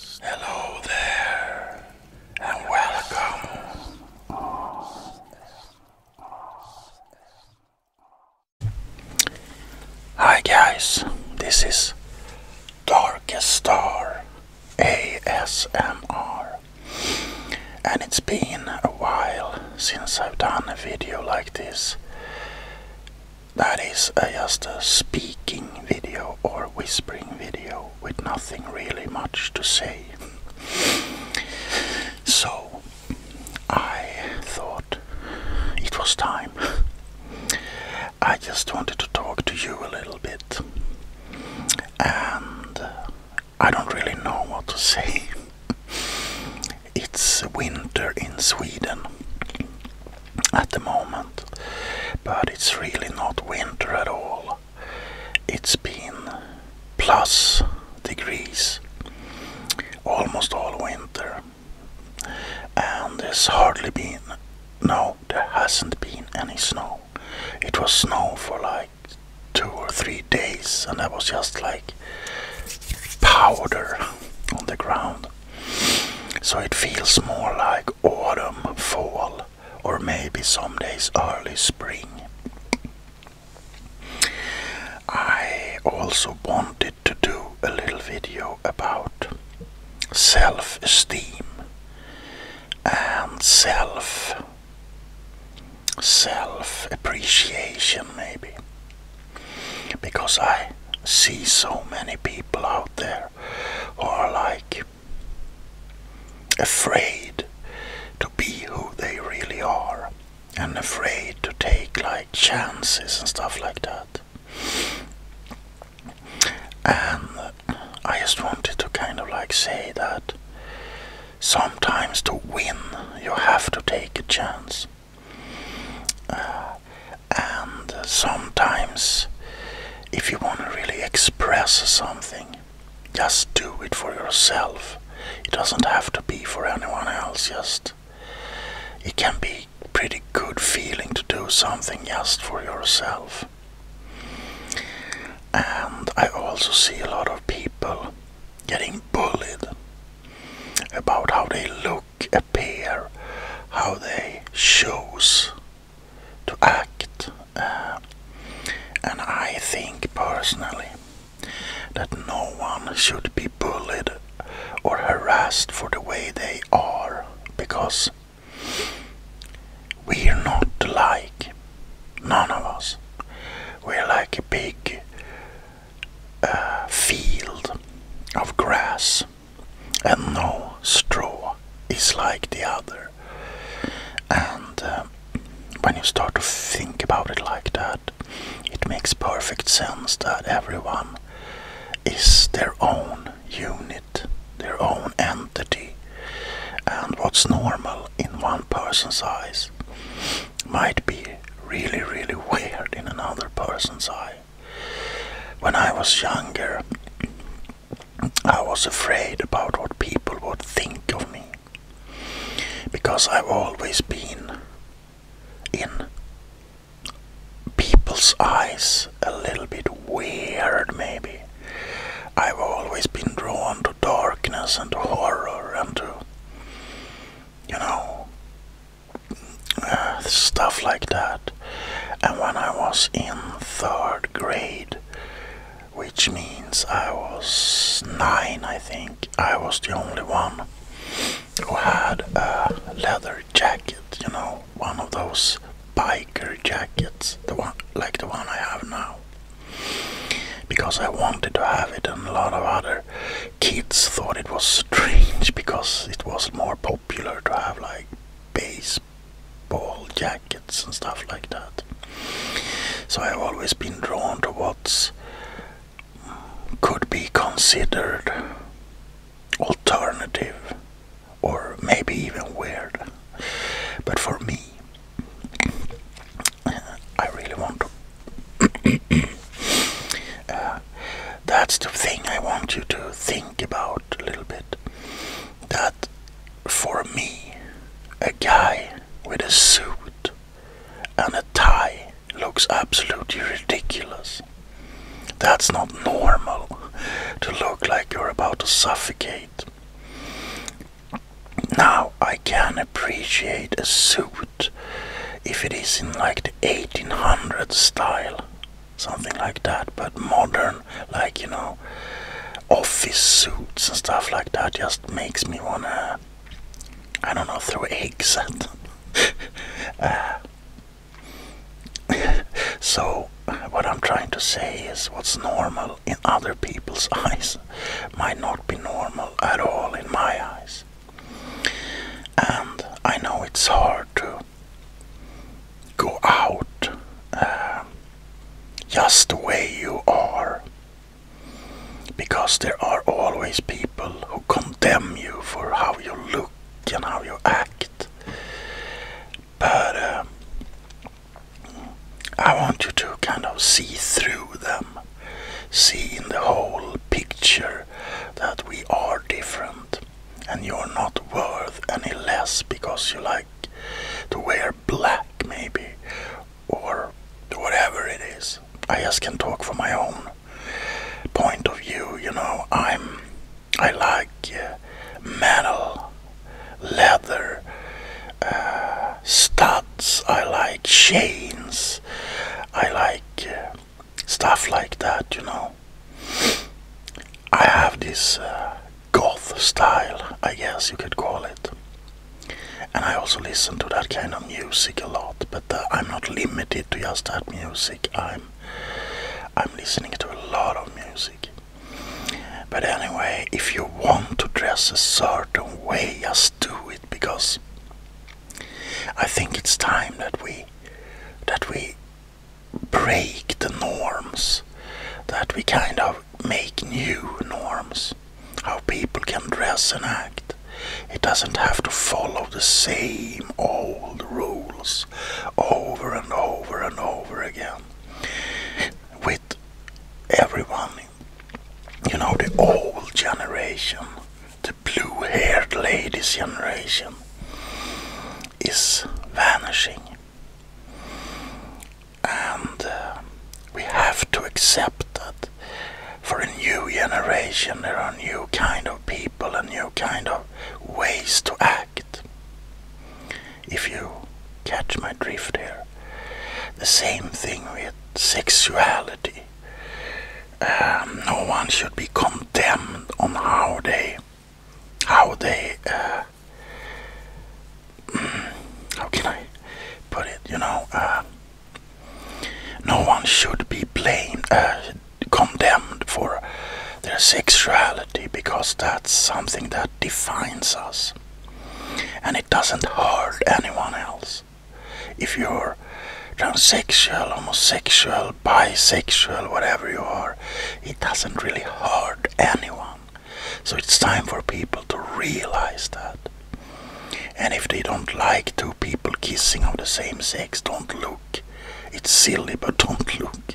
Hello there, and welcome. Hi guys, this is Darkest Star ASMR, and it's been a while since I've done a video like this. That is just a speaking video or whispering video with nothing really much to say. So I thought it was time. I just wanted to talk to you a little bit, and I don't really know what to say. It's winter in Sweden at the moment, but it's really not winter at all. It's been plus degrees almost all winter, and there hasn't been any snow. It was snow for like 2 or 3 days, and that was just like powder on the ground. So it feels more like autumn, fall, or maybe some days early spring. I also wanted to do a little video about self-esteem and self-appreciation, maybe, because I see so many people out there who are like afraid to be who they really are, and afraid to take like chances and stuff like that. And I just wanted to kind of like say that sometimes to win you have to take a chance, and sometimes if you want to really express something, just do it for yourself. It doesn't have to be for anyone else. It can be pretty good feeling to do something just for yourself. And I also see a lot of people getting bullied about how they look, appear, how they choose to act. And I think personally that no one should be bullied or harassed for the way they are, because we're not alike. None of us. We're like a big field of grass, and no straw is like the other. And when you start to think about it like that, it makes perfect sense that everyone is their own unit, their own entity, and what's normal in one person's eyes might be really, really weird in another person's eye. When I was younger, I was afraid about what people would think of me, because I've always been in people's eyes a little bit weird, maybe. I've always been drawn to darkness and to horror and to, stuff like that. And when I was in 3rd grade, which means I was 9, I think, I was the only one who had a leather jacket, one of those biker jackets, the one I have now, because I wanted to have it, and a lot of other kids thought it was strange because it was more popular to have like baseball jackets and stuff like that. So I've always been drawn to what could be considered alternative or maybe even weird. But for me, I really want to that's the thing I want you to think about a little bit. That for me, a guy with a suit and a tie looks absolutely ridiculous. That's not normal to look like you're about to suffocate. Now I can appreciate a suit if it is in like the 1800 style, something like that, but modern, like, you know, office suits and stuff like that just makes me wanna, I don't know, throw eggs at them. So what I'm trying to say is what's normal in other people's eyes might not be normal at all in my eyes. And I know it's hard to go out just the way you are, because there are always people who condemn you for how you look and how you act. But I want you to kind of see through them, see in the whole picture that we are different, and you're not worth any less because you like to wear black maybe, or whatever it is. I just can talk from my own point of view, you know. I like metal, leather, studs, I like chains, I like stuff like that, you know. I have this goth style, I guess you could call it. And I also listen to that kind of music a lot, but I'm not limited to just that music. I'm listening to a lot of music. But anyway, if you want to dress a certain way, just do it, because I think it's time that we break the norms, that we kind of make new norms, how people can dress and act. It doesn't have to follow the same old rules over and over and over again. With everyone, you know, the old generation, the blue-haired ladies generation, is vanishing. And we have to accept that for a new generation there are new kind of people and new kind of ways to act. If you catch my drift here. The same thing with sexuality. No one should be condemned on how they how can I put it, you know, no one should be blamed, condemned for their sexuality, because that's something that defines us, and it doesn't hurt anyone else. If you're transsexual, homosexual, bisexual, whatever you are, it doesn't really hurt anyone. So it's time for people to realize that. And if they don't like two people kissing of the same sex, don't look. It's silly, but don't look.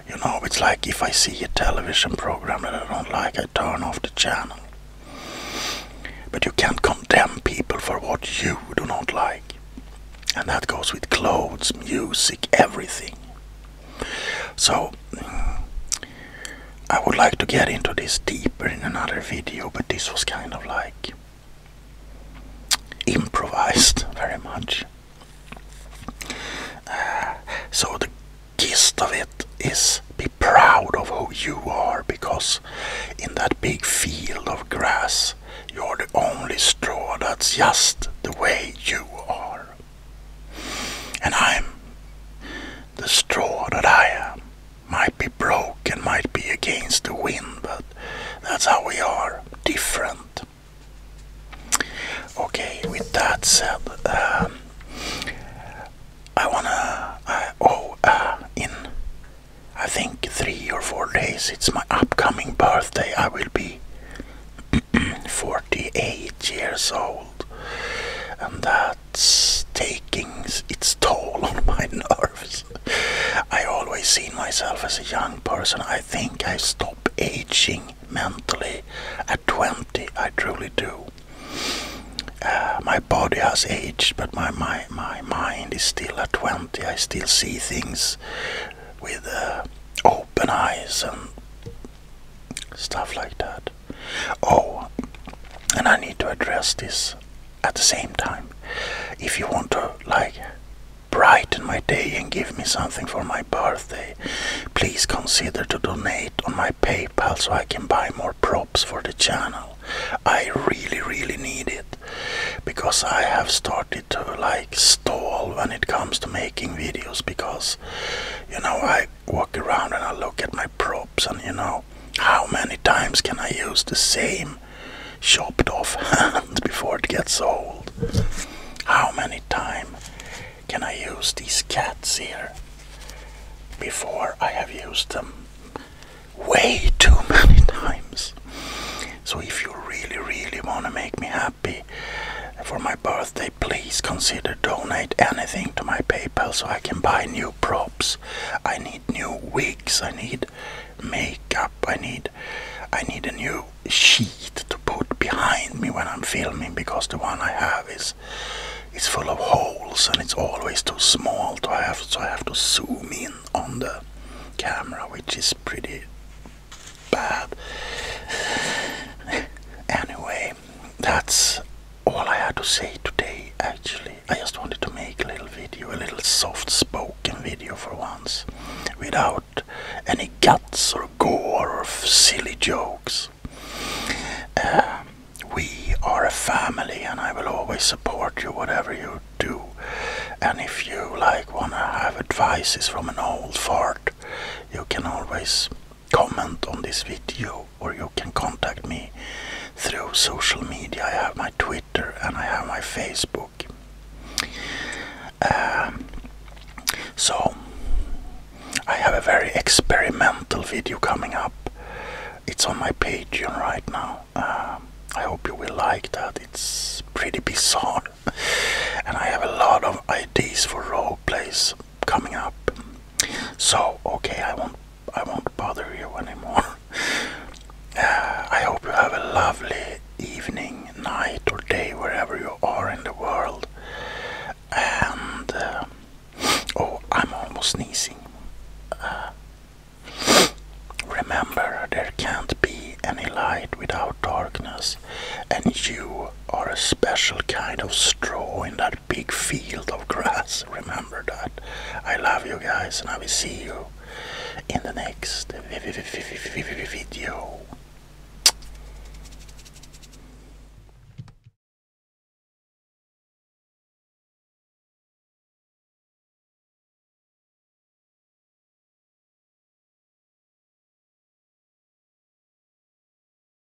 You know, it's like if I see a television program that I don't like, I turn off the channel. But you can't condemn people for what you do not like. And that goes with clothes, music, everything. So, I would like to get into this deeper in another video, but this was kind of like improvised very much. So the gist of it is be proud of who you are, because in that big field of grass you're the only straw that's just the way you are. And I'm the straw that I am. Might be broken, might be against the wind, but that's how we are, different. Okay, with that said, in I think 3 or 4 days, it's my upcoming birthday. I will be 48 years old, and that's taking its toll on my nerves. I always seen myself as a young person. I think I stop aging mentally at 20. I truly do. My body has aged, but my mind is still at 20. I still see things with open eyes and stuff like that. Oh, and I need to address this at the same time, if you want to like brighten my day and give me something for my birthday, please consider to donate on my PayPal so I can buy more props for the channel. I really need it, because I have started to like stall when it comes to making videos, because you know, I walk around and I look at my props and you know, how many times can I use the same chopped off hand before it gets old? How many times can I use these cats here before I have used them? Way too many times. So if you really want to make me happy for my birthday, please consider donate anything to my PayPal so I can buy new props. I need new wigs, I need makeup, I need a new sheet to put behind me when I'm filming, because the one I have is full of holes and it's always too small, so I have to zoom in on the camera, which is pretty bad. Anyway, that's all I had to say today. Actually, I just wanted to make a little video, a little soft-spoken video for once, without any guts or gore or silly jokes. We are a family and I will always support you whatever you do. And if you like wanna have advices from an old fart, you can always comment on this video, or you can contact me through social media. I have my Twitter and I have my Facebook. So I have a very experimental video coming up. It's on my Patreon right now. I hope you will like that. It's pretty bizarre. And I have a lot of ideas for role plays coming up. So, okay, I won't bother you anymore. I hope you have a lovely evening, night or day wherever you are in the world. And oh, I'm almost sneezing. Remember, there can't be any light without darkness, and you are a special kind of straw in that big field of grass. Remember that. I love you guys, and I will see you in the next video.